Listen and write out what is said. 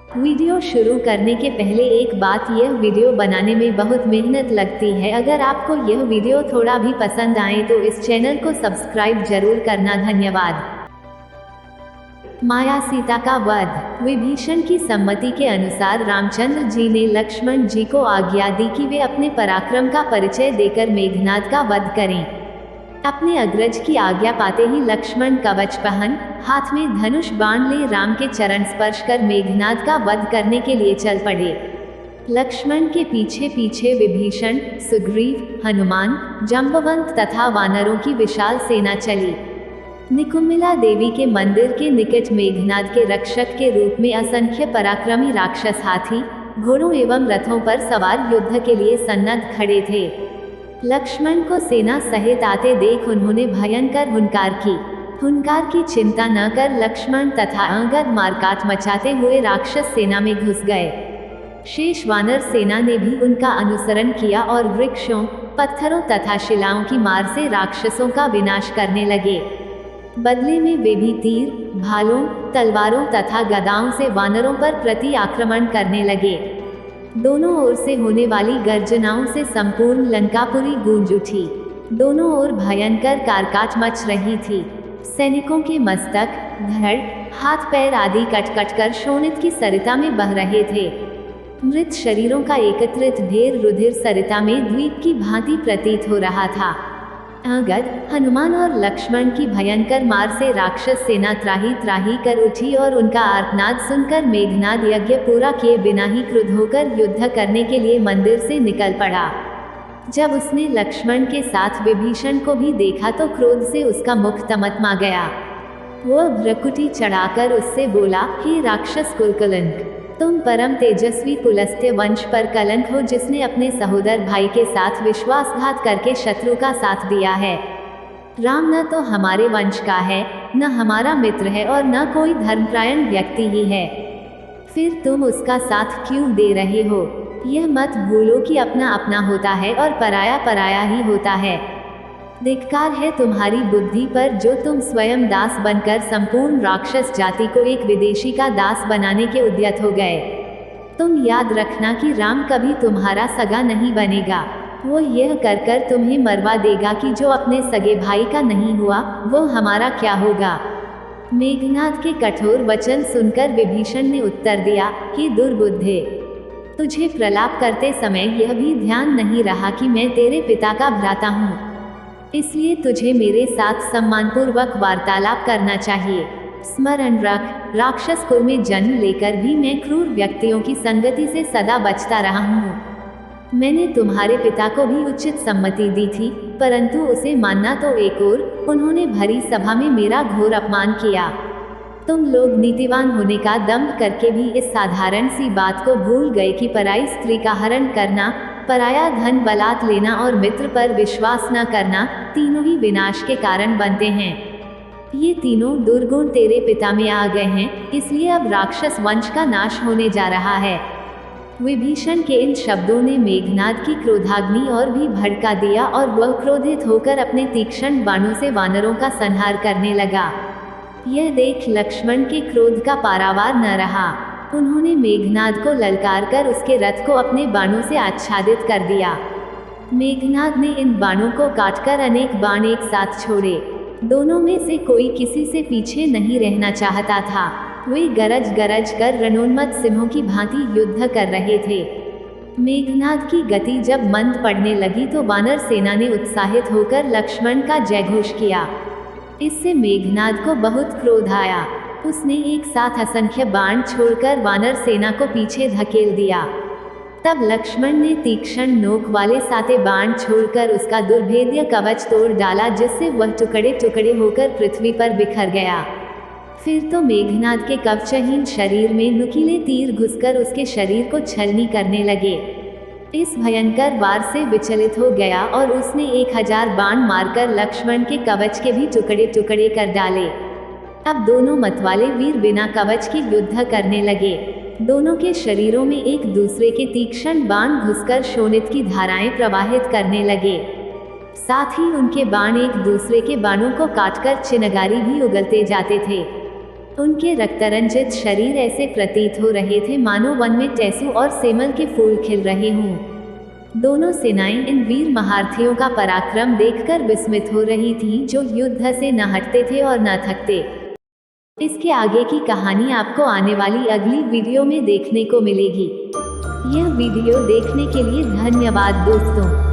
Video शुरू करने के पहले एक बात, यह वीडियो बनाने में बहुत मेहनत लगती है। अगर आपको यह वीडियो थोड़ा भी पसंद आए तो इस चैनल को सब्सक्राइब जरूर करना। धन्यवाद। माया सीता का वध। विभीषण की सम्मति के अनुसार रामचंद्र जी ने लक्ष्मण जी को आज्ञा दी कि वे अपने पराक्रम का परिचय देकर मेघनाद का वध करें। अपने अग्रज की आज्ञा पाते ही लक्ष्मण कवच पहन, हाथ में धनुष बाण ले राम के चरण स्पर्श कर मेघनाद का वध करने के लिए चल पड़े। लक्ष्मण के पीछे पीछे विभीषण, सुग्रीव, हनुमान, जांबवंत तथा वानरों की विशाल सेना चली। निकुम्बिला देवी के मंदिर के निकट मेघनाद के रक्षक के रूप में असंख्य पराक्रमी राक्षस हाथी, घोड़ों एवं रथों पर सवार युद्ध के लिए सन्नद्ध खड़े थे। लक्ष्मण को सेना सहित आते देख उन्होंने भयंकर हुंकार की। हुंकार की चिंता न कर लक्ष्मण तथा अंगद मारकाट मचाते हुए राक्षस सेना में घुस गए। शेष वानर सेना ने भी उनका अनुसरण किया और वृक्षों, पत्थरों तथा शिलाओं की मार से राक्षसों का विनाश करने लगे। बदले में वे भी तीर, भालों, तलवारों तथा गदाओं से वानरों पर प्रति आक्रमण करने लगे। दोनों ओर से होने वाली गर्जनाओं से संपूर्ण लंकापुरी गूंज उठी। दोनों ओर भयंकर कारकाट मच रही थी। सैनिकों के मस्तक, धड़, हाथ पैर आदि कट कट कर शोणित की सरिता में बह रहे थे। मृत शरीरों का एकत्रित ढेर रुधिर सरिता में द्वीप की भांति प्रतीत हो रहा था। अंगद, हनुमान और लक्ष्मण की भयंकर मार से राक्षस सेना त्राही त्राही कर उठी और उनका आर्तनाद सुनकर मेघनाद यज्ञ पूरा किए बिना ही क्रुद्ध होकर युद्ध करने के लिए मंदिर से निकल पड़ा। जब उसने लक्ष्मण के साथ विभीषण को भी देखा तो क्रोध से उसका मुख तमतमा गया। वह भ्रकुटी चढ़ाकर उससे बोला, हे राक्षस कुलकलंक, तुम परम तेजस्वी पुलस्त्य वंश पर कलंक हो, जिसने अपने सहोदर भाई के साथ विश्वासघात करके शत्रु का साथ दिया है। राम न तो हमारे वंश का है, न हमारा मित्र है और न कोई धर्मपरायण व्यक्ति ही है। फिर तुम उसका साथ क्यों दे रहे हो? यह मत भूलो कि अपना अपना होता है और पराया पराया ही होता है। धिक्कार है तुम्हारी बुद्धि पर, जो तुम स्वयं दास बनकर संपूर्ण राक्षस जाति को एक विदेशी का दास बनाने के उद्यत हो गए। तुम याद रखना कि राम कभी तुम्हारा सगा नहीं बनेगा। वो यह कर कर तुम्हें मरवा देगा कि जो अपने सगे भाई का नहीं हुआ वो हमारा क्या होगा। मेघनाद के कठोर वचन सुनकर विभीषण ने उत्तर दिया, हे दुर्बुद्धे, तुझे प्रलाप करते समय यह भी ध्यान नहीं रहा कि मैं तेरे पिता का भ्राता हूँ, इसलिए तुझे मेरे साथ सम्मानपूर्वक वार्तालाप करना चाहिए। स्मरण रख, राक्षस कुल में जन्म लेकर भी मैं क्रूर व्यक्तियों की संगति से सदा बचता रहा हूँ। मैंने तुम्हारे पिता को भी उचित सम्मति दी थी, परंतु उसे मानना तो एक ओर, उन्होंने भरी सभा में मेरा घोर अपमान किया। तुम लोग नीतिवान होने का दंभ करके भी इस साधारण सी बात को भूल गए कि पराई स्त्री का हरण करना, पराया धन बलात् लेना और मित्र पर विश्वास न करना, तीनों ही विनाश के कारण बनते हैं। ये तीनों दुर्गुण तेरे पिता में आ गए हैं, इसलिए अब राक्षस वंश का नाश होने जा रहा है। विभीषण के इन शब्दों ने मेघनाद की क्रोधाग्नि और भी भड़का दिया और वह क्रोधित होकर अपने तीक्ष्ण बाणों से वानरों का संहार करने लगा। यह देख लक्ष्मण के क्रोध का पारावार न रहा। उन्होंने मेघनाद को ललकार कर उसके रथ को अपने बाणों से आच्छादित कर दिया। मेघनाद ने इन बाणों को काटकर अनेक बाण एक साथ छोड़े। दोनों में से कोई किसी से पीछे नहीं रहना चाहता था। वे गरज गरज कर रणोन्मत्त सिंहों की भांति युद्ध कर रहे थे। मेघनाद की गति जब मंद पड़ने लगी तो वानर सेना ने उत्साहित होकर लक्ष्मण का जयघोष किया। इससे मेघनाद को बहुत क्रोध आया। उसने एक साथ असंख्य बाण छोड़कर वानर सेना को पीछे धकेल दिया। तब लक्ष्मण ने तीक्ष्ण नोक वाले साते बाण छोड़कर उसका दुर्भेद्य कवच तोड़ डाला, जिससे वह टुकड़े टुकड़े होकर पृथ्वी पर बिखर गया। फिर तो मेघनाद के कवचहीन शरीर में नुकीले तीर घुसकर उसके शरीर को छलनी करने लगे। इस भयंकर वार से विचलित हो गया और उसने 1000 बाण मारकर लक्ष्मण के कवच के भी टुकड़े टुकड़े कर डाले। अब दोनों मतवाले वीर बिना कवच के युद्ध करने लगे। दोनों के शरीरों में एक दूसरे के तीक्ष्ण बाण घुसकर शोणित की धाराएं प्रवाहित करने लगे। साथ ही उनके बाण एक दूसरे के बाणों को काटकर चिनगारी भी उगलते जाते थे। उनके रक्तरंजित शरीर ऐसे प्रतीत हो रहे थे मानो वन में टेसु और सेमल के फूल खिल रहे हों। दोनों सेनाएं इन वीर महारथियों का पराक्रम देखकर विस्मित हो रही थीं, जो युद्ध से न हटते थे और न थकते। इसके आगे की कहानी आपको आने वाली अगली वीडियो में देखने को मिलेगी। यह वीडियो देखने के लिए धन्यवाद दोस्तों।